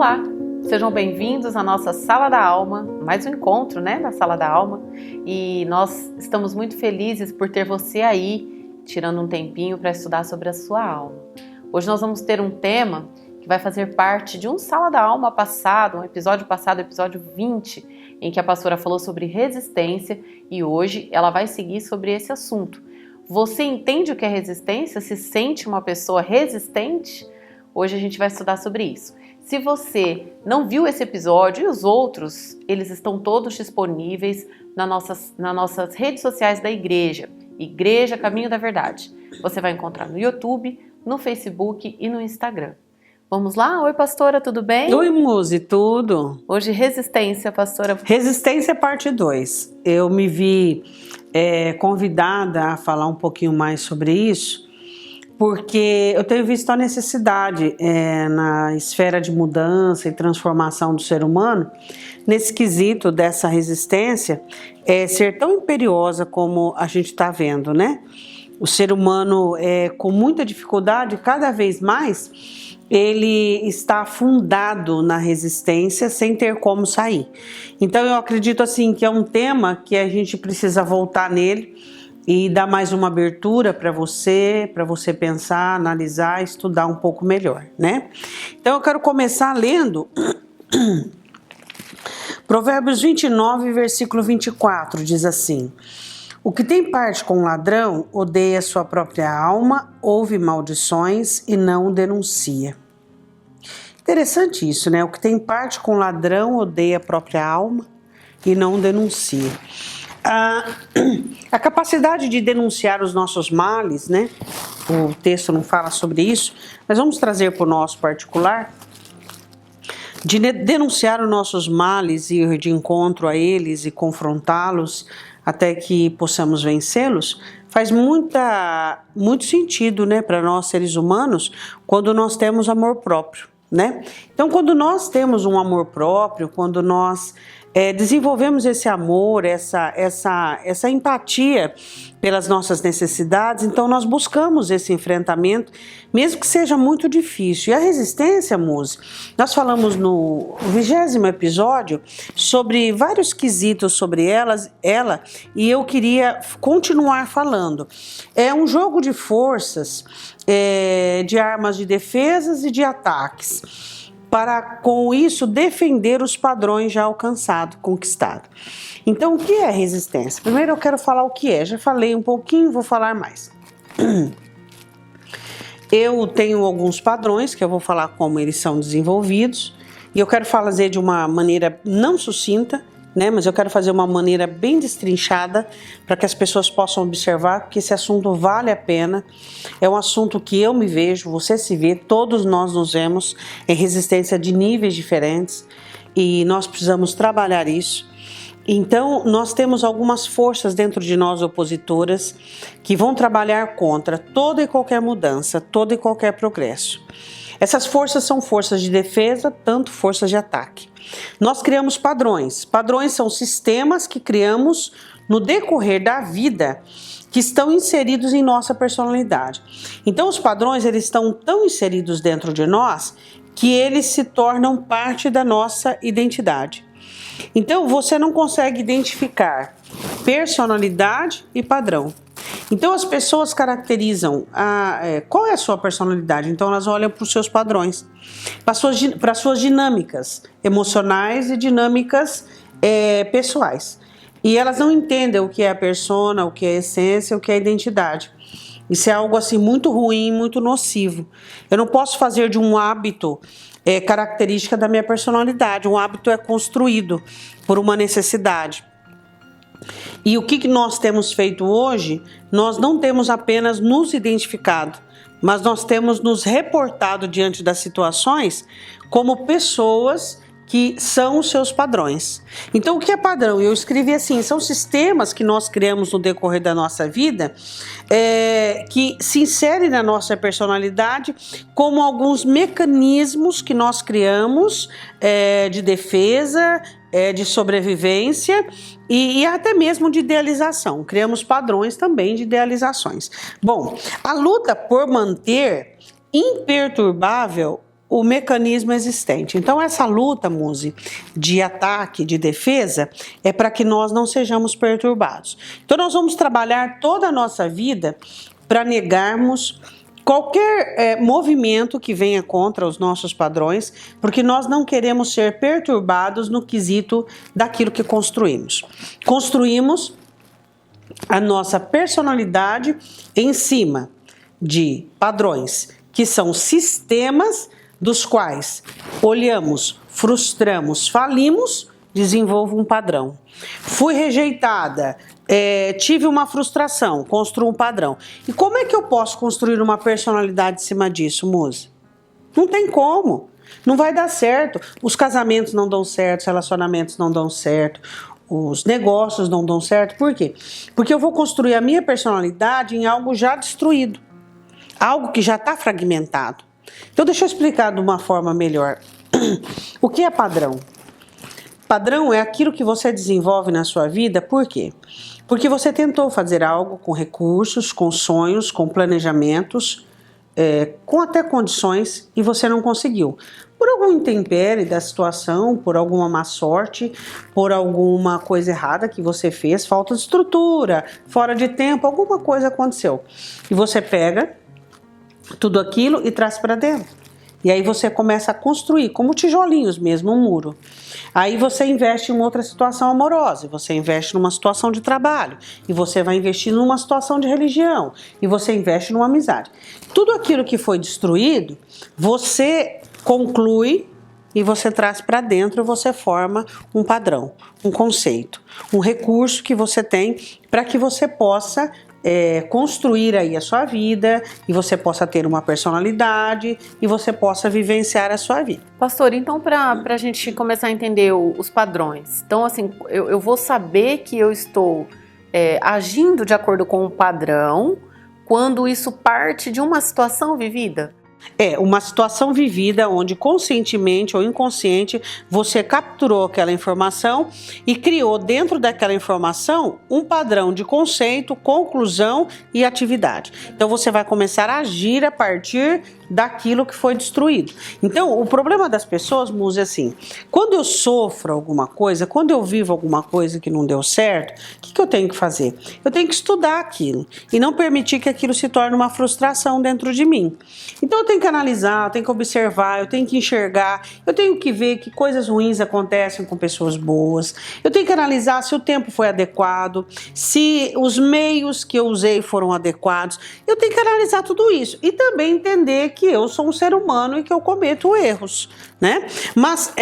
Olá, sejam bem-vindos à nossa Sala da Alma, mais um encontro, na Sala da Alma. E nós estamos muito felizes por ter você aí, tirando um tempinho para estudar sobre a sua alma. Hoje nós vamos ter um tema que vai fazer parte de um Sala da Alma passado, um episódio passado, episódio 20, em que a pastora falou sobre resistência e hoje ela vai seguir sobre esse assunto. Você entende o que é resistência? Se sente uma pessoa resistente? Hoje a gente vai estudar sobre isso. Se você não viu esse episódio e os outros, eles estão todos disponíveis nas nossas redes sociais da igreja. Igreja Caminho da Verdade. Você vai encontrar no YouTube, no Facebook e no Instagram. Vamos lá? Oi, pastora, tudo bem? Oi, Muzi, tudo? Hoje, resistência, pastora. Resistência, parte 2. Eu me vi convidada a falar um pouquinho mais sobre isso, porque eu tenho visto a necessidade na esfera de mudança e transformação do ser humano, nesse quesito dessa resistência, ser tão imperiosa como a gente está vendo, né? O ser humano, com muita dificuldade, cada vez mais, ele está afundado na resistência sem ter como sair. Então eu acredito assim que é um tema que a gente precisa voltar nele e dar mais uma abertura para você pensar, analisar, estudar um pouco melhor, né? Então eu quero começar lendo Provérbios 29, versículo 24, diz assim: o que tem parte com o ladrão odeia sua própria alma, ouve maldições e não denuncia. Interessante isso, né? O que tem parte com o ladrão odeia a própria alma e não denuncia. A capacidade de denunciar os nossos males, né? O texto não fala sobre isso, mas vamos trazer para o nosso particular. De denunciar os nossos males e ir de encontro a eles e confrontá-los até que possamos vencê-los, faz muito sentido, né, para nós seres humanos, quando nós temos amor próprio, né? Então, quando nós temos um amor próprio, quando nós desenvolvemos esse amor, essa empatia pelas nossas necessidades, então nós buscamos esse enfrentamento, mesmo que seja muito difícil. E a resistência, Muzi, nós falamos no 20º episódio sobre vários quesitos sobre ela, e eu queria continuar falando. É um jogo de forças, de armas de defesas e de ataques, para com isso defender os padrões já alcançados, conquistados. Então, o que é resistência? Primeiro eu quero falar o que é, já falei um pouquinho, vou falar mais. Eu tenho alguns padrões que eu vou falar como eles são desenvolvidos, e eu quero fazer de uma maneira não sucinta, né, mas eu quero fazer uma maneira bem destrinchada para que as pessoas possam observar que esse assunto vale a pena. É um assunto que eu me vejo, você se vê, todos nós nos vemos em resistência de níveis diferentes e nós precisamos trabalhar isso. Então, nós temos algumas forças dentro de nós opositoras que vão trabalhar contra toda e qualquer mudança, todo e qualquer progresso. Essas forças são forças de defesa, tanto forças de ataque. Nós criamos padrões. Padrões são sistemas que criamos no decorrer da vida que estão inseridos em nossa personalidade. Então, os padrões eles estão tão inseridos dentro de nós que eles se tornam parte da nossa identidade. Então, você não consegue identificar personalidade e padrão. Então, as pessoas caracterizam qual é a sua personalidade. Então, elas olham para os seus padrões, para as suas dinâmicas emocionais e dinâmicas pessoais. E elas não entendem o que é a persona, o que é a essência, o que é a identidade. Isso é algo assim muito ruim, muito nocivo. Eu não posso fazer de um hábito característica da minha personalidade. Um hábito é construído por uma necessidade. E o que nós temos feito hoje, nós não temos apenas nos identificado, mas nós temos nos reportado diante das situações como pessoas que são os seus padrões. Então, o que é padrão? Eu escrevi assim, são sistemas que nós criamos no decorrer da nossa vida, que se inserem na nossa personalidade como alguns mecanismos que nós criamos de defesa, de sobrevivência e até mesmo de idealização. Criamos padrões também de idealizações. Bom, a luta por manter imperturbável o mecanismo existente. Então essa luta, Muzi, de ataque, de defesa, é para que nós não sejamos perturbados. Então nós vamos trabalhar toda a nossa vida para negarmos qualquer movimento que venha contra os nossos padrões, porque nós não queremos ser perturbados no quesito daquilo que construímos. Construímos a nossa personalidade em cima de padrões, que são sistemas dos quais olhamos, frustramos, falimos, desenvolvo um padrão. Fui rejeitada, tive uma frustração, construo um padrão. E como é que eu posso construir uma personalidade em cima disso, Muzi? Não tem como. Não vai dar certo. Os casamentos não dão certo, os relacionamentos não dão certo, os negócios não dão certo. Por quê? Porque eu vou construir a minha personalidade em algo já destruído, algo que já está fragmentado. Então deixa eu explicar de uma forma melhor. O que é padrão? Padrão é aquilo que você desenvolve na sua vida, por quê? Porque você tentou fazer algo com recursos, com sonhos, com planejamentos, com até condições, e você não conseguiu. Por algum intempérie da situação, por alguma má sorte, por alguma coisa errada que você fez, falta de estrutura, fora de tempo, alguma coisa aconteceu. E você pega tudo aquilo e traz para dentro. E aí você começa a construir, como tijolinhos mesmo, um muro. Aí você investe em outra situação amorosa, você investe numa situação de trabalho, e você vai investir numa situação de religião, e você investe numa amizade. Tudo aquilo que foi destruído, você conclui e você traz para dentro, você forma um padrão, um conceito, um recurso que você tem para que você possa construir aí a sua vida, e você possa ter uma personalidade, e você possa vivenciar a sua vida. Pastor, então para a gente começar a entender os padrões, então assim, eu vou saber que eu estou agindo de acordo com o padrão quando isso parte de uma situação vivida? Uma situação vivida onde conscientemente ou inconsciente você capturou aquela informação e criou dentro daquela informação um padrão de conceito, conclusão e atividade. Então você vai começar a agir a partir daquilo que foi destruído. Então o problema das pessoas, Muzi, é assim, quando eu sofro alguma coisa, quando eu vivo alguma coisa que não deu certo, o que eu tenho que fazer? Eu tenho que estudar aquilo e não permitir que aquilo se torne uma frustração dentro de mim. Então eu tenho que analisar, eu tenho que observar, eu tenho que enxergar, eu tenho que ver que coisas ruins acontecem com pessoas boas, eu tenho que analisar se o tempo foi adequado, se os meios que eu usei foram adequados, eu tenho que analisar tudo isso e também entender que eu sou um ser humano e que eu cometo erros, né? Mas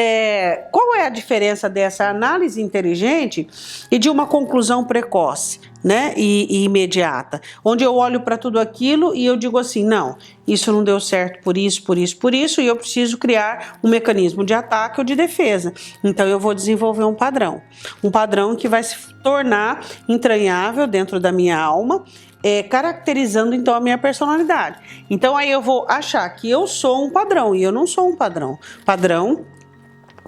qual é a diferença dessa análise inteligente e de uma conclusão precoce, né? E imediata, onde eu olho para tudo aquilo e eu digo assim, não, isso não deu certo por isso, por isso, por isso, e eu preciso criar um mecanismo de ataque ou de defesa. Então eu vou desenvolver um padrão que vai se tornar entranhável dentro da minha alma, caracterizando então a minha personalidade. Então aí eu vou achar que eu sou um padrão e eu não sou um padrão. Padrão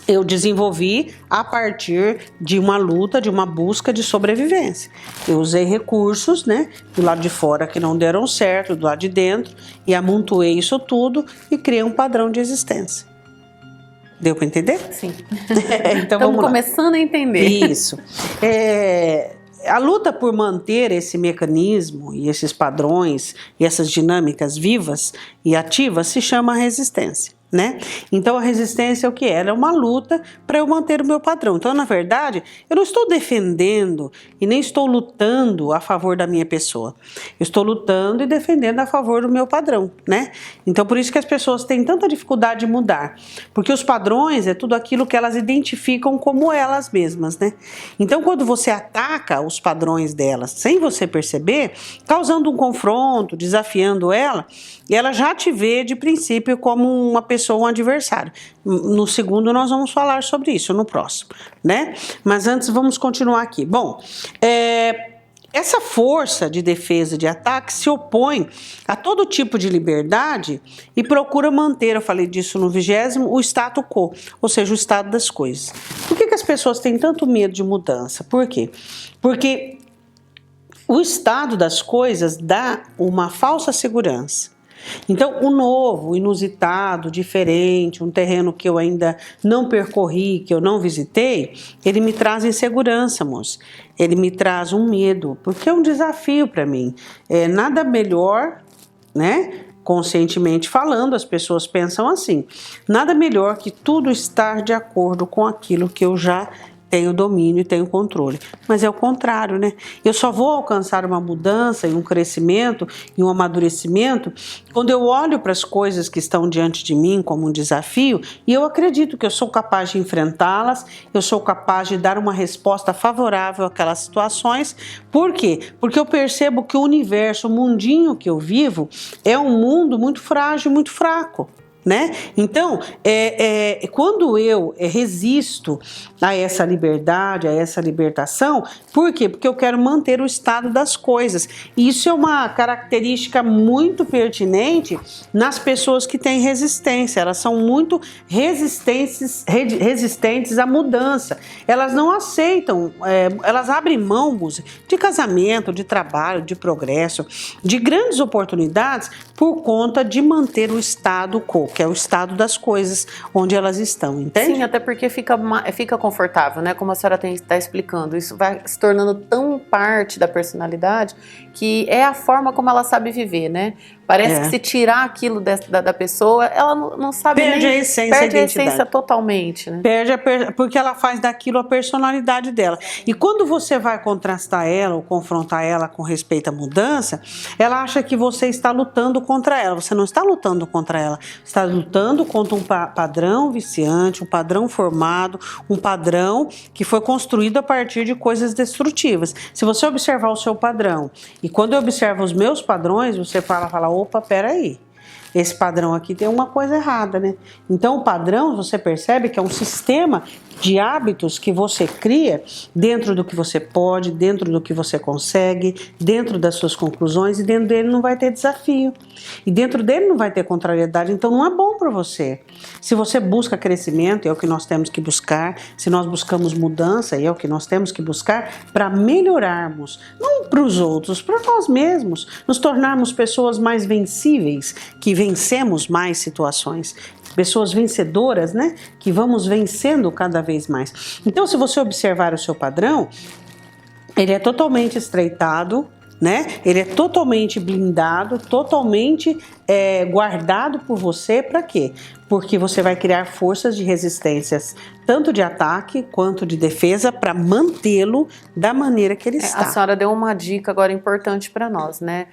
eu desenvolvi a partir de uma luta, de uma busca de sobrevivência. Eu usei recursos, né, do lado de fora que não deram certo, do lado de dentro, e amontoei isso tudo e criei um padrão de existência. Deu para entender? Sim. Então estamos começando a entender. Isso. A luta por manter esse mecanismo e esses padrões e essas dinâmicas vivas e ativas se chama resistência, né? Então a resistência é o que é? Ela é uma luta para eu manter o meu padrão. Então, na verdade, eu não estou defendendo e nem estou lutando a favor da minha pessoa. Eu estou lutando e defendendo a favor do meu padrão, né? Então, por isso que as pessoas têm tanta dificuldade de mudar, porque os padrões é tudo aquilo que elas identificam como elas mesmas, né? Então, quando você ataca os padrões delas sem você perceber, causando um confronto, desafiando ela, e ela já te vê de princípio como uma pessoa, um adversário. No segundo nós vamos falar sobre isso, no próximo, né? Mas antes vamos continuar aqui. Bom, essa força de defesa, de ataque, se opõe a todo tipo de liberdade e procura manter, eu falei disso no 20º, o status quo, ou seja, o estado das coisas. Por que as pessoas têm tanto medo de mudança? Por quê? Porque o estado das coisas dá uma falsa segurança. Então, o novo, o inusitado, diferente, um terreno que eu ainda não percorri, que eu não visitei, ele me traz insegurança, moça. Ele me traz um medo, porque é um desafio para mim. Nada melhor, né? Conscientemente falando, as pessoas pensam assim: nada melhor que tudo estar de acordo com aquilo que eu já tenho domínio e tenho controle. Mas é o contrário, né? Eu só vou alcançar uma mudança e um crescimento e um amadurecimento quando eu olho para as coisas que estão diante de mim como um desafio e eu acredito que eu sou capaz de enfrentá-las, eu sou capaz de dar uma resposta favorável àquelas situações. Por quê? Porque eu percebo que o universo, o mundinho que eu vivo, é um mundo muito frágil, muito fraco. Né? Então, quando eu resisto a essa liberdade, a essa libertação, por quê? Porque eu quero manter o estado das coisas. E isso é uma característica muito pertinente nas pessoas que têm resistência. Elas são muito resistentes à mudança. Elas não aceitam, elas abrem mão de casamento, de trabalho, de progresso, de grandes oportunidades por conta de manter o estado quo, que é o estado das coisas onde elas estão, entende? Sim, até porque fica confortável, né? Como a senhora está explicando, isso vai se tornando tão parte da personalidade que é a forma como ela sabe viver, né? Parece que se tirar aquilo da pessoa, ela não sabe perde nem... a essência, perde a essência totalmente, né? Porque ela faz daquilo a personalidade dela. E quando você vai contrastar ela ou confrontar ela com respeito à mudança, ela acha que você está lutando contra ela. Você não está lutando contra ela. Você está lutando contra um padrão viciante, um padrão formado, um padrão que foi construído a partir de coisas destrutivas. Se você observar o seu padrão, e quando eu observo os meus padrões, você fala, opa, peraí. Esse padrão aqui tem uma coisa errada, né? Então, o padrão, você percebe que é um sistema de hábitos que você cria dentro do que você pode, dentro do que você consegue, dentro das suas conclusões, e dentro dele não vai ter desafio. E dentro dele não vai ter contrariedade, então não é bom para você. Se você busca crescimento, é o que nós temos que buscar. Se nós buscamos mudança, é o que nós temos que buscar para melhorarmos, não para os outros, para nós mesmos, nos tornarmos pessoas mais vencíveis, que vencemos mais situações, pessoas vencedoras, né? Que vamos vencendo cada vez mais. Então, se você observar o seu padrão, ele é totalmente estreitado, né? Ele é totalmente blindado, totalmente guardado por você. Para quê? Porque você vai criar forças de resistências, tanto de ataque quanto de defesa, para mantê-lo da maneira que ele está. A senhora deu uma dica agora importante para nós, né?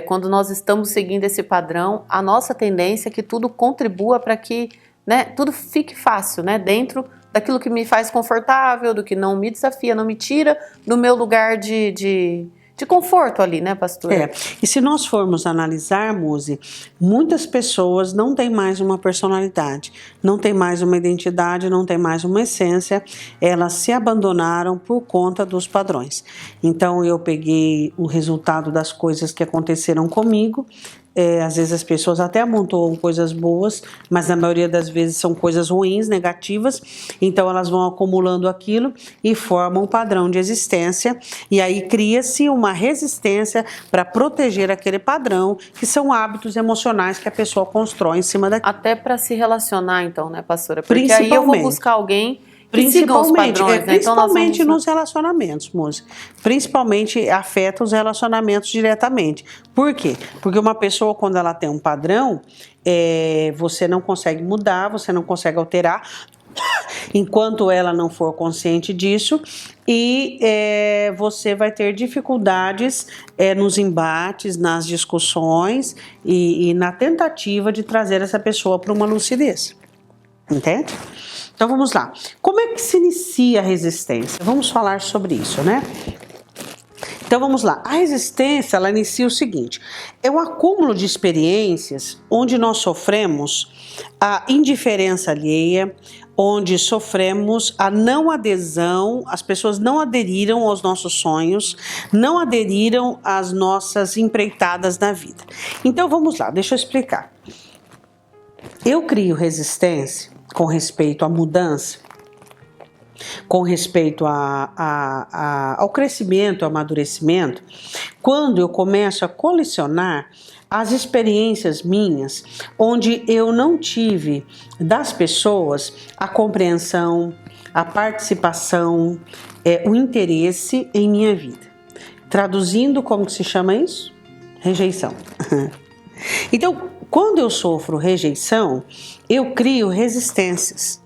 Quando nós estamos seguindo esse padrão, a nossa tendência é que tudo contribua para que, né, tudo fique fácil, né? Dentro daquilo que me faz confortável, do que não me desafia, não me tira do meu lugar de conforto ali, né, pastora? E se nós formos analisar, Muzi, muitas pessoas não têm mais uma personalidade, não têm mais uma identidade, não têm mais uma essência, elas se abandonaram por conta dos padrões. Então eu peguei o resultado das coisas que aconteceram comigo. Às vezes as pessoas até amontoam coisas boas, mas na maioria das vezes são coisas ruins, negativas, então elas vão acumulando aquilo e formam um padrão de existência, e aí cria-se uma resistência para proteger aquele padrão, que são hábitos emocionais que a pessoa constrói em cima daquilo. Até para se relacionar, então, né, pastora? Porque aí eu vou buscar alguém que sigam os padrões, né? Principalmente nos relacionamentos, música. Principalmente afeta os relacionamentos diretamente. Por quê? Porque uma pessoa, quando ela tem um padrão, você não consegue mudar, você não consegue alterar, enquanto ela não for consciente disso, e você vai ter dificuldades nos embates, nas discussões e na tentativa de trazer essa pessoa para uma lucidez. Entende? Então vamos lá. Como é que se inicia a resistência? Vamos falar sobre isso, né? Então vamos lá. A resistência, ela inicia o seguinte: é um acúmulo de experiências onde nós sofremos a indiferença alheia, onde sofremos a não adesão, as pessoas não aderiram aos nossos sonhos, não aderiram às nossas empreitadas na vida. Então vamos lá, deixa eu explicar. Eu crio resistência com respeito à mudança com respeito ao crescimento, ao amadurecimento, quando eu começo a colecionar as experiências minhas, onde eu não tive das pessoas a compreensão, a participação, o interesse em minha vida. Traduzindo, como que se chama isso? Rejeição. Então, quando eu sofro rejeição, eu crio resistências.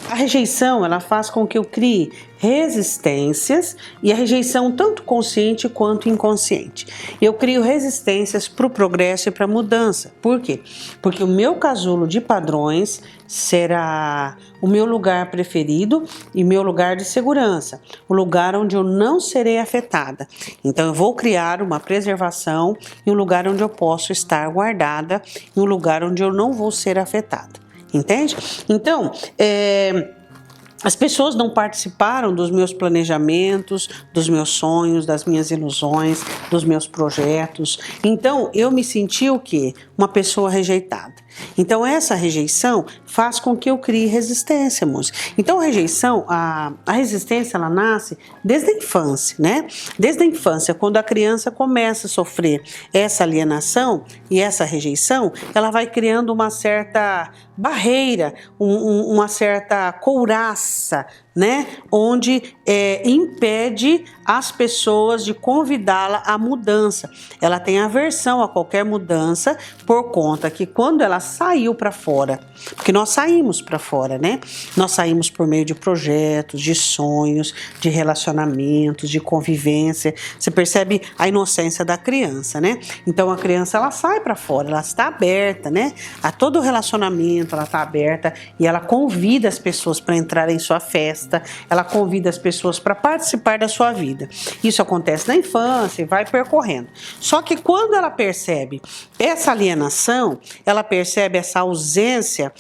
A rejeição, ela faz com que eu crie resistências, e a rejeição tanto consciente quanto inconsciente. Eu crio resistências para o progresso e para a mudança. Por quê? Porque o meu casulo de padrões será o meu lugar preferido e meu lugar de segurança, o lugar onde eu não serei afetada. Então eu vou criar uma preservação e um lugar onde eu posso estar guardada, e um lugar onde eu não vou ser afetada. Entende? Então, as pessoas não participaram dos meus planejamentos, dos meus sonhos, das minhas ilusões, dos meus projetos. Então, eu me senti o quê? Uma pessoa rejeitada. Então, essa rejeição faz com que eu crie resistência, moça. Então, a resistência, ela nasce desde a infância, né? Desde a infância, quando a criança começa a sofrer essa alienação e essa rejeição, ela vai criando uma certa barreira, uma certa couraça, né? Onde impede as pessoas de convidá-la à mudança. Ela tem aversão a qualquer mudança por conta que quando ela saiu para fora, porque nós saímos para fora, né? Nós saímos por meio de projetos, de sonhos, de relacionamentos, de convivência. Você percebe a inocência da criança, né? Então a criança, ela sai para fora, ela está aberta, né? A todo relacionamento ela está aberta e ela convida as pessoas para entrar em sua festa, ela convida as pessoas para participar da sua vida. Isso acontece na infância e vai percorrendo. Só que quando ela percebe essa alienação, ela percebe essa ausência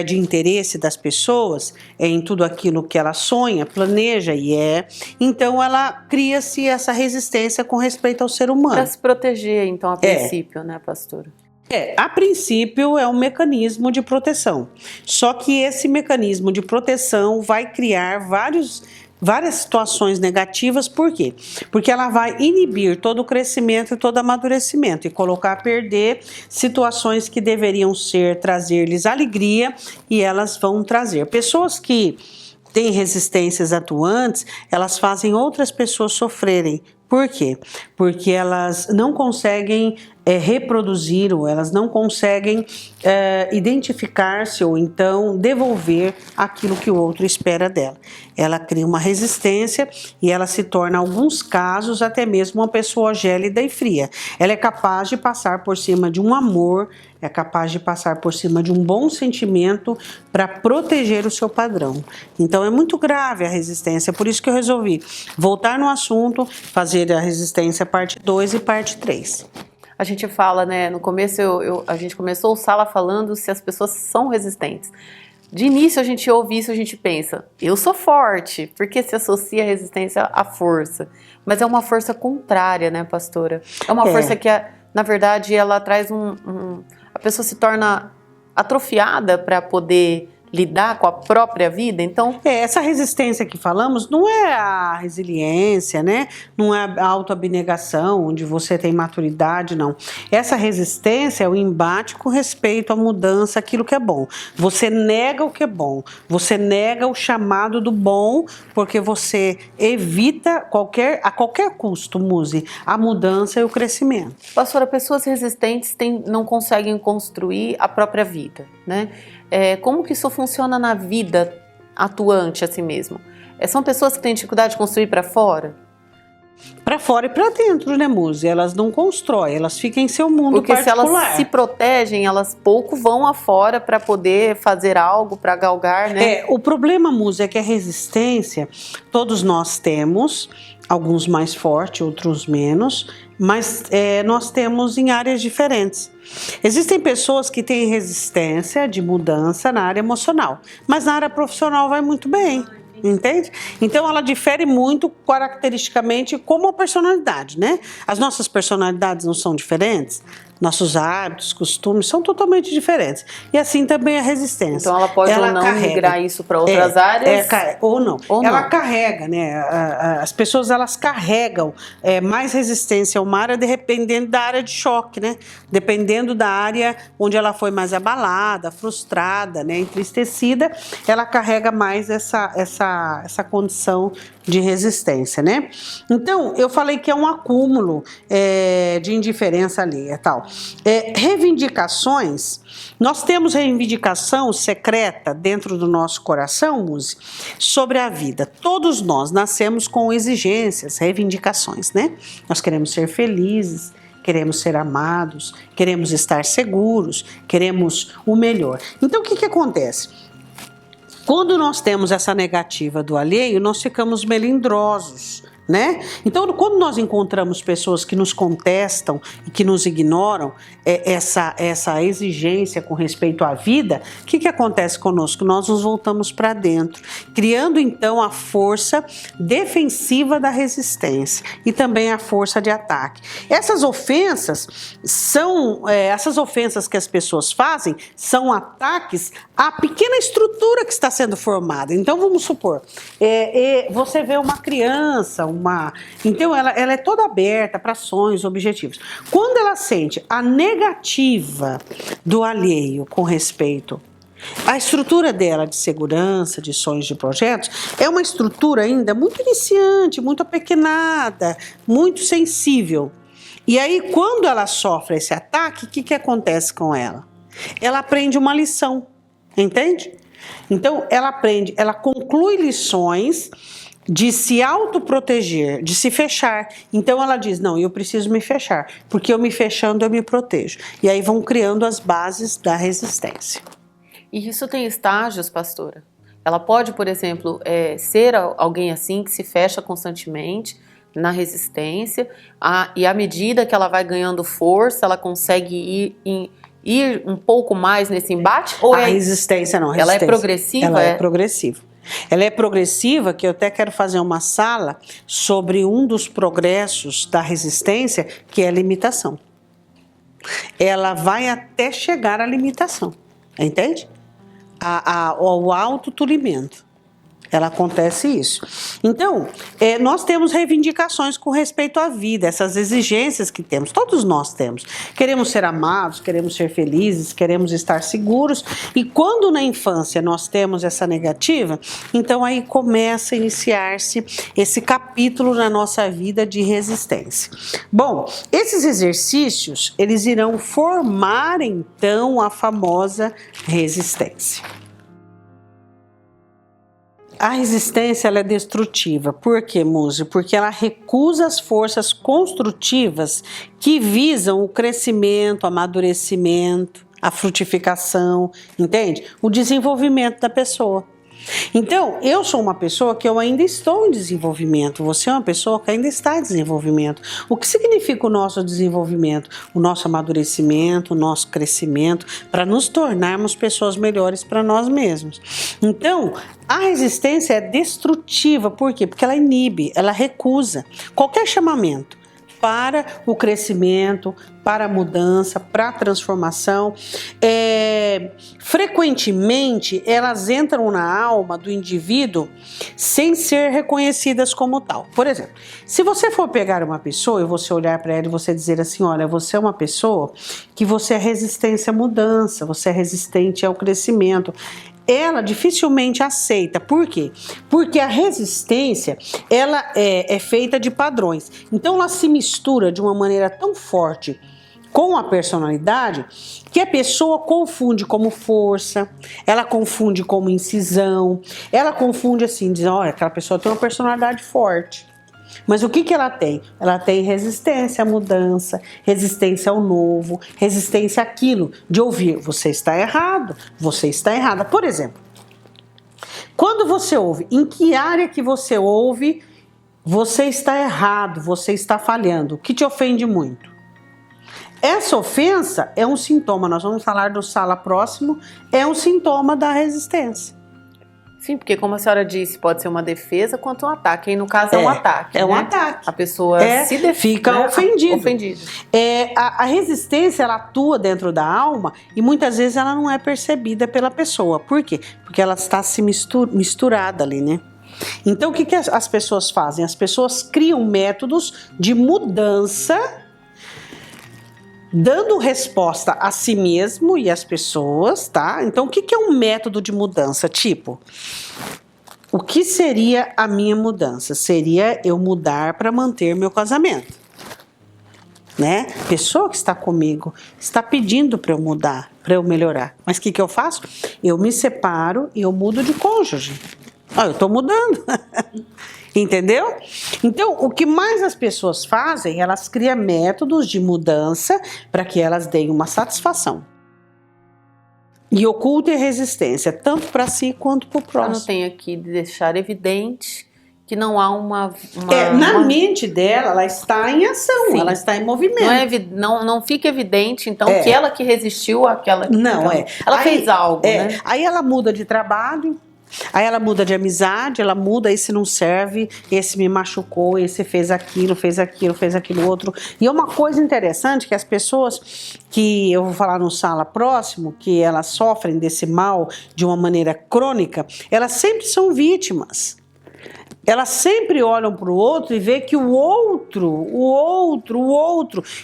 de interesse das pessoas em tudo aquilo que ela sonha, planeja então ela cria-se essa resistência com respeito ao ser humano. Para se proteger, então, a princípio, né, pastora? A princípio é um mecanismo de proteção, só que esse mecanismo de proteção vai criar várias situações negativas. Por quê? Porque ela vai inibir todo o crescimento e todo o amadurecimento e colocar a perder situações que deveriam trazer-lhes alegria, e elas vão trazer. Pessoas que têm resistências atuantes, elas fazem outras pessoas sofrerem. Por quê? Porque elas não conseguem reproduzir, ou elas não conseguem identificar-se ou então devolver aquilo que o outro espera dela. Ela cria uma resistência e ela se torna, em alguns casos, até mesmo uma pessoa gélida e fria. Ela é capaz de passar por cima de um amor, é capaz de passar por cima de um bom sentimento para proteger o seu padrão. Então é muito grave a resistência, por isso que eu resolvi voltar no assunto, fazer a resistência parte 2 e parte 3. A gente fala, né, no começo a gente começou o Sala falando se as pessoas são resistentes. De início a gente ouve isso, a gente pensa, eu sou forte, porque se associa a resistência à força. Mas é uma força contrária, né, pastora? É uma força que, na verdade, ela traz a pessoa se torna atrofiada para poder lidar com a própria vida. Então, essa resistência que falamos não é a resiliência, né? Não é a autoabnegação, onde você tem maturidade, não. Essa resistência é o embate com respeito à mudança, aquilo que é bom. Você nega o que é bom, você nega o chamado do bom, porque você evita a qualquer custo, Muzi, a mudança e o crescimento. Pastora, pessoas resistentes não conseguem construir a própria vida, né? Como que isso funciona na vida atuante assim mesmo? São pessoas que têm dificuldade de construir para fora? Para fora e para dentro, né, Muzi? Elas não constroem, elas ficam em seu mundo particular. Porque se elas se protegem, elas pouco vão afora para poder fazer algo, para galgar, né? O problema, Muzi, é que a resistência, todos nós temos, alguns mais fortes, outros menos, mas nós temos em áreas diferentes. Existem pessoas que têm resistência de mudança na área emocional, mas na área profissional vai muito bem, entende? Então ela difere muito caracteristicamente como a personalidade, né? As nossas personalidades não são diferentes? nossos hábitos, costumes são totalmente diferentes. E assim também a resistência. Então ela pode ou não migrar isso para outras áreas? Ou não. Ela carrega, né? As pessoas elas carregam mais resistência a uma área dependendo da área de choque, né? Dependendo da área onde ela foi mais abalada, frustrada, né? Entristecida, ela carrega mais essa condição de resistência, né? Então, eu falei que é um acúmulo de indiferença alheia, tal. Reivindicações, nós temos reivindicação secreta dentro do nosso coração, Muzi, sobre a vida. Todos nós nascemos com exigências, reivindicações, né? Nós queremos ser felizes, queremos ser amados, queremos estar seguros, queremos o melhor. Então, o que acontece? Quando nós temos essa negativa do alheio, nós ficamos melindrosos, né? Então, quando nós encontramos pessoas que nos contestam e que nos ignoram essa exigência com respeito à vida, o que acontece conosco? Nós nos voltamos para dentro, criando então a força defensiva da resistência e também a força de ataque. Essas ofensas que as pessoas fazem são ataques à pequena estrutura que está sendo formada. Então, vamos supor, você vê uma criança, então ela é toda aberta para sonhos, objetivos. Quando ela sente a negativa do alheio com respeito à estrutura dela de segurança, de sonhos, de projetos, é uma estrutura ainda muito iniciante, muito apequenada, muito sensível. E aí, quando ela sofre esse ataque, o que acontece com ela? Ela aprende uma lição, entende? Então, ela conclui lições de se autoproteger, de se fechar. Então ela diz, não, eu preciso me fechar, porque eu me fechando eu me protejo. E aí vão criando as bases da resistência. E isso tem estágios, pastora? Ela pode, por exemplo, ser alguém assim que se fecha constantemente na resistência, e à medida que ela vai ganhando força, ela consegue ir um pouco mais nesse embate? Ou a resistência não, ela é progressiva? Ela é progressiva. Ela é progressiva, que eu até quero fazer uma sala sobre um dos progressos da resistência, que é a limitação. Ela vai até chegar à limitação, entende? Ao autotolimento. Ela acontece isso. Então, nós temos reivindicações com respeito à vida, essas exigências que temos, todos nós temos. Queremos ser amados, queremos ser felizes, queremos estar seguros. E quando na infância nós temos essa negativa, então aí começa a iniciar-se esse capítulo na nossa vida de resistência. Bom, esses exercícios, eles irão formar então a famosa resistência. A resistência ela é destrutiva. Por quê, Muzi? Porque ela recusa as forças construtivas que visam o crescimento, o amadurecimento, a frutificação, entende? O desenvolvimento da pessoa. Então, eu sou uma pessoa que eu ainda estou em desenvolvimento, você é uma pessoa que ainda está em desenvolvimento. O que significa o nosso desenvolvimento? O nosso amadurecimento, o nosso crescimento, para nos tornarmos pessoas melhores para nós mesmos. Então, a resistência é destrutiva, por quê? Porque ela inibe, ela recusa qualquer chamamento para o crescimento, para a mudança, para a transformação. Frequentemente, elas entram na alma do indivíduo sem ser reconhecidas como tal. Por exemplo, se você for pegar uma pessoa e você olhar para ela e você dizer assim, olha, você é uma pessoa que você é resistente à mudança, você é resistente ao crescimento, ela dificilmente aceita. Por quê? Porque a resistência, ela é feita de padrões. Então, ela se mistura de uma maneira tão forte com a personalidade que a pessoa confunde como força, ela confunde como incisão, ela confunde assim, diz, olha, aquela pessoa tem uma personalidade forte. Mas o que ela tem? Ela tem resistência à mudança, resistência ao novo, resistência àquilo de ouvir, você está errado, você está errada. Por exemplo, quando você ouve, em que área que você ouve, você está errado, você está falhando, o que te ofende muito? Essa ofensa é um sintoma, nós vamos falar do sala próximo, é um sintoma da resistência. Sim, porque como a senhora disse, pode ser uma defesa quanto um ataque. E no caso é um ataque. É um né? ataque. A pessoa se defende, fica ofendido. A resistência, ela atua dentro da alma e muitas vezes ela não é percebida pela pessoa. Por quê? Porque ela está se misturada ali, né? Então, o que as pessoas fazem? As pessoas criam métodos de mudança, dando resposta a si mesmo e às pessoas, tá? Então, o que é um método de mudança? Tipo, o que seria a minha mudança? Seria eu mudar para manter meu casamento, né? A pessoa que está comigo está pedindo para eu mudar, para eu melhorar. Mas o que eu faço? Eu me separo e eu mudo de cônjuge. Eu estou mudando. Entendeu? Então, o que mais as pessoas fazem, elas criam métodos de mudança para que elas deem uma satisfação. E ocultem a resistência, tanto para si quanto para o próximo. Eu não tenho aqui de deixar evidente que não há uma mente dela, ela está em ação, sim, ela está em movimento. Não fica evidente, então, que ela que resistiu àquela... Não, ela fez algo, né? Aí ela muda de trabalho, aí ela muda de amizade, ela muda, esse não serve, esse me machucou, esse fez aquilo outro. E é uma coisa interessante que as pessoas que eu vou falar no Sala Próximo, que elas sofrem desse mal de uma maneira crônica, elas sempre são vítimas. Elas sempre olham para o outro e vê que o outro.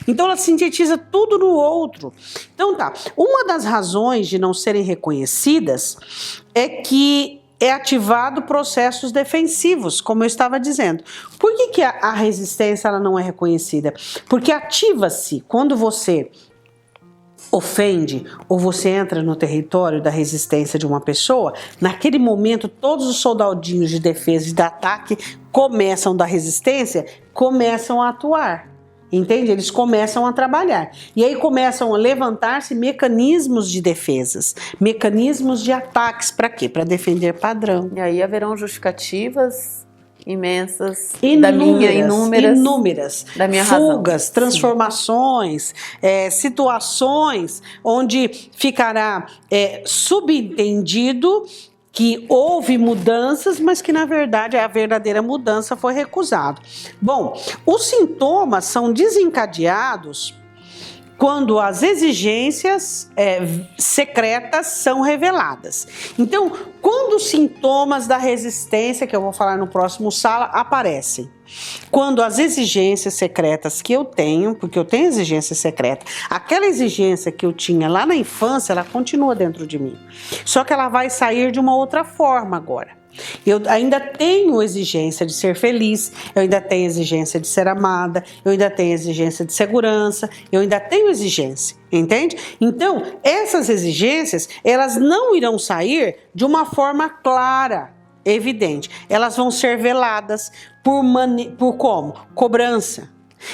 Então ela sintetiza tudo no outro. Então tá, uma das razões de não serem reconhecidas é que é ativado processos defensivos, como eu estava dizendo. Por que a resistência ela não é reconhecida? Porque ativa-se quando você ofende ou você entra no território da resistência de uma pessoa, naquele momento todos os soldadinhos de defesa e de ataque da resistência começam a atuar, entende? Eles começam a trabalhar e aí começam a levantar-se mecanismos de defesas, mecanismos de ataques, para quê? Para defender padrão. E aí haverão justificativas imensas, inúmeras da minha fugas, razão. Transformações, situações onde ficará subentendido que houve mudanças, mas que na verdade a verdadeira mudança foi recusada. Bom, os sintomas são desencadeados quando as exigências secretas são reveladas. Então, quando os sintomas da resistência, que eu vou falar no próximo Sala, aparecem. Quando as exigências secretas que eu tenho, porque eu tenho exigência secreta, aquela exigência que eu tinha lá na infância, ela continua dentro de mim. Só que ela vai sair de uma outra forma agora. Eu ainda tenho exigência de ser feliz, eu ainda tenho exigência de ser amada, eu ainda tenho exigência de segurança, eu ainda tenho exigência, entende? Então, essas exigências, elas não irão sair de uma forma clara, evidente. Elas vão ser veladas por como? Cobrança.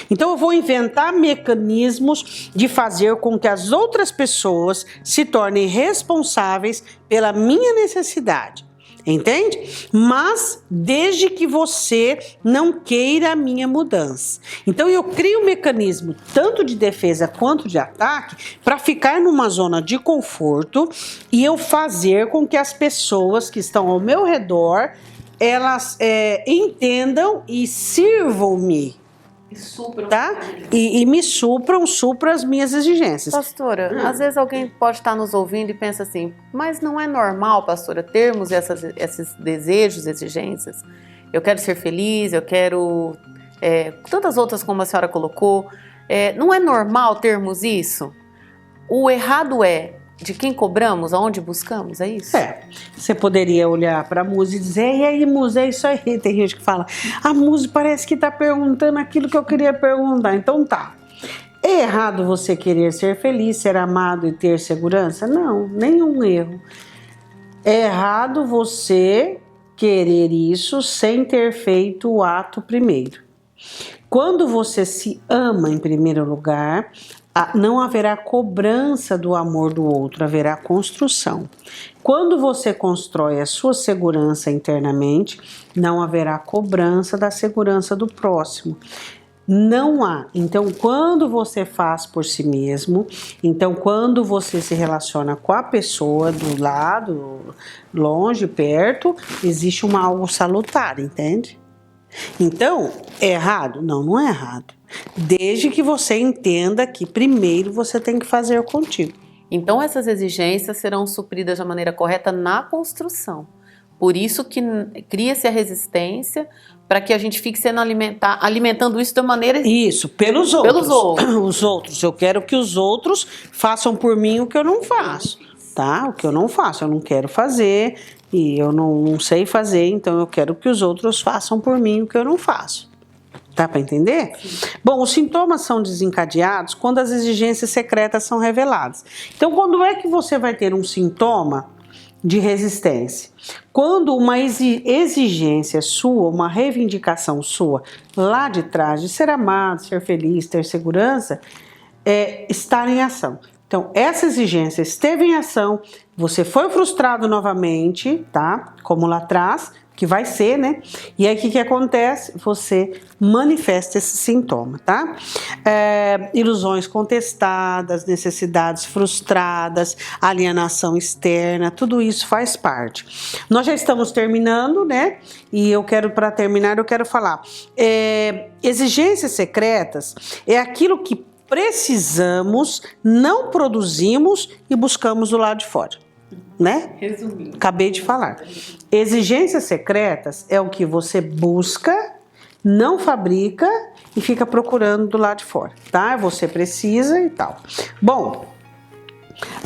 Então eu vou inventar mecanismos de fazer com que as outras pessoas se tornem responsáveis pela minha necessidade. Entende? Mas desde que você não queira a minha mudança. Então eu crio um mecanismo tanto de defesa quanto de ataque para ficar numa zona de conforto e eu fazer com que as pessoas que estão ao meu redor elas entendam e sirvam-me. Tá? E me supram as minhas exigências. Pastora, às vezes alguém pode estar nos ouvindo e pensa assim, mas não é normal, pastora, termos esses desejos, exigências? Eu quero ser feliz, eu quero tantas outras como a senhora colocou. Não é normal termos isso? O errado é de quem cobramos, aonde buscamos, é isso? Você poderia olhar para a Musa e dizer, e aí Musa, é isso aí. Tem gente que fala, a Musa parece que está perguntando aquilo que eu queria perguntar. Então tá, é errado você querer ser feliz, ser amado e ter segurança? Não, nenhum erro. É errado você querer isso sem ter feito o ato primeiro. Quando você se ama em primeiro lugar, não haverá cobrança do amor do outro, haverá construção. Quando você constrói a sua segurança internamente, não haverá cobrança da segurança do próximo. Não há. Então, quando você faz por si mesmo, então quando você se relaciona com a pessoa do lado, longe, perto, existe algo salutar, entende? Então, é errado? Não, não é errado. Desde que você entenda que primeiro você tem que fazer contigo. Então, essas exigências serão supridas da maneira correta na construção. Por isso que cria-se a resistência, para que a gente fique sendo alimentando isso de maneira... Isso, pelos outros. Pelos outros. Os outros. Eu quero que os outros façam por mim o que eu não faço, tá? O que eu não faço, eu não quero fazer e eu não sei fazer, então eu quero que os outros façam por mim o que eu não faço. Dá para entender? Sim. Bom, os sintomas são desencadeados quando as exigências secretas são reveladas. Então, quando é que você vai ter um sintoma de resistência? Quando uma exigência sua, uma reivindicação sua, lá de trás, de ser amado, ser feliz, ter segurança, estar em ação. Então, essa exigência esteve em ação, você foi frustrado novamente, tá? Como lá atrás, que vai ser, né? E aí, o que acontece? Você manifesta esse sintoma, tá? Ilusões contestadas, necessidades frustradas, alienação externa, tudo isso faz parte. Nós já estamos terminando, né? E para terminar, eu quero falar. Exigências secretas é aquilo que precisamos, não produzimos e buscamos do lado de fora, né? Resumindo. Acabei de falar. Exigências secretas é o que você busca, não fabrica e fica procurando do lado de fora, tá? Você precisa e tal. Bom,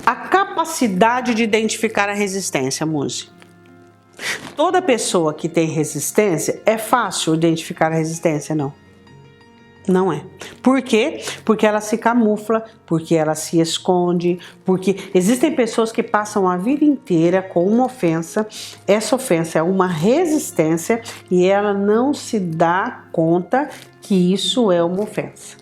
a capacidade de identificar a resistência, Muzi. Toda pessoa que tem resistência, é fácil identificar a resistência, não? Não é. Por quê? Porque ela se camufla, porque ela se esconde, porque existem pessoas que passam a vida inteira com uma ofensa, essa ofensa é uma resistência e ela não se dá conta que isso é uma ofensa.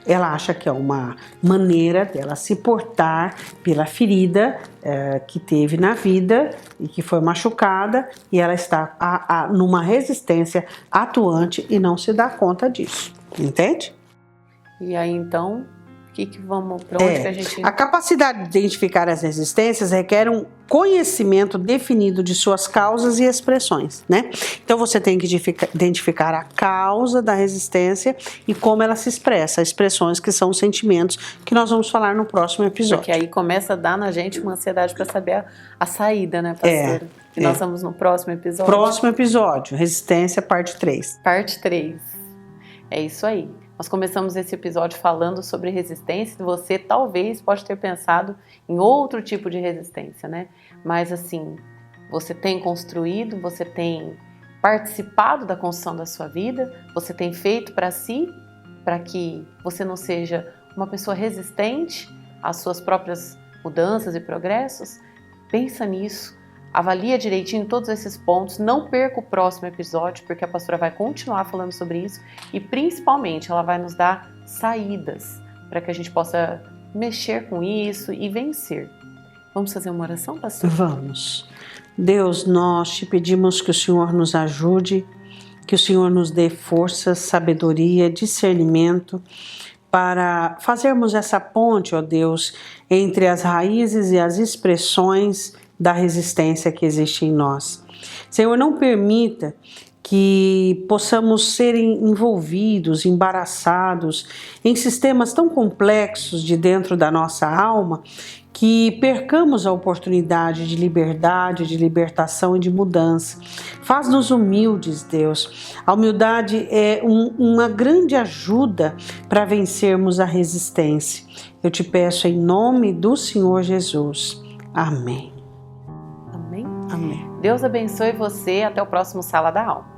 Ela acha que é uma maneira dela se portar pela ferida que teve na vida e que foi machucada e ela está numa resistência atuante e não se dá conta disso. Entende? E aí, então, para onde que a gente... A capacidade de identificar as resistências requer um conhecimento definido de suas causas e expressões, né? Então, você tem que identificar a causa da resistência e como ela se expressa, expressões que são sentimentos que nós vamos falar no próximo episódio. Porque aí começa a dar na gente uma ansiedade para saber a saída, né, parceiro? E nós vamos no próximo episódio. Próximo episódio, resistência, parte 3. Parte 3. É isso aí. Nós começamos esse episódio falando sobre resistência. Você talvez pode ter pensado em outro tipo de resistência, né? Mas assim, você tem construído, você tem participado da construção da sua vida, você tem feito para si, para que você não seja uma pessoa resistente às suas próprias mudanças e progressos. Pensa nisso. Avalia direitinho todos esses pontos, não perca o próximo episódio, porque a pastora vai continuar falando sobre isso e principalmente ela vai nos dar saídas para que a gente possa mexer com isso e vencer. Vamos fazer uma oração, pastor? Vamos. Deus, nós te pedimos que o Senhor nos ajude, que o Senhor nos dê força, sabedoria, discernimento para fazermos essa ponte, ó Deus, entre as raízes e as expressões da resistência que existe em nós. Senhor, não permita que possamos ser envolvidos, embaraçados em sistemas tão complexos de dentro da nossa alma que percamos a oportunidade de liberdade, de libertação e de mudança. Faz-nos humildes, Deus. A humildade é uma grande ajuda para vencermos a resistência. Eu te peço em nome do Senhor Jesus. Amém. Amém? Amém. Deus abençoe você. Até o próximo Sala da Alma.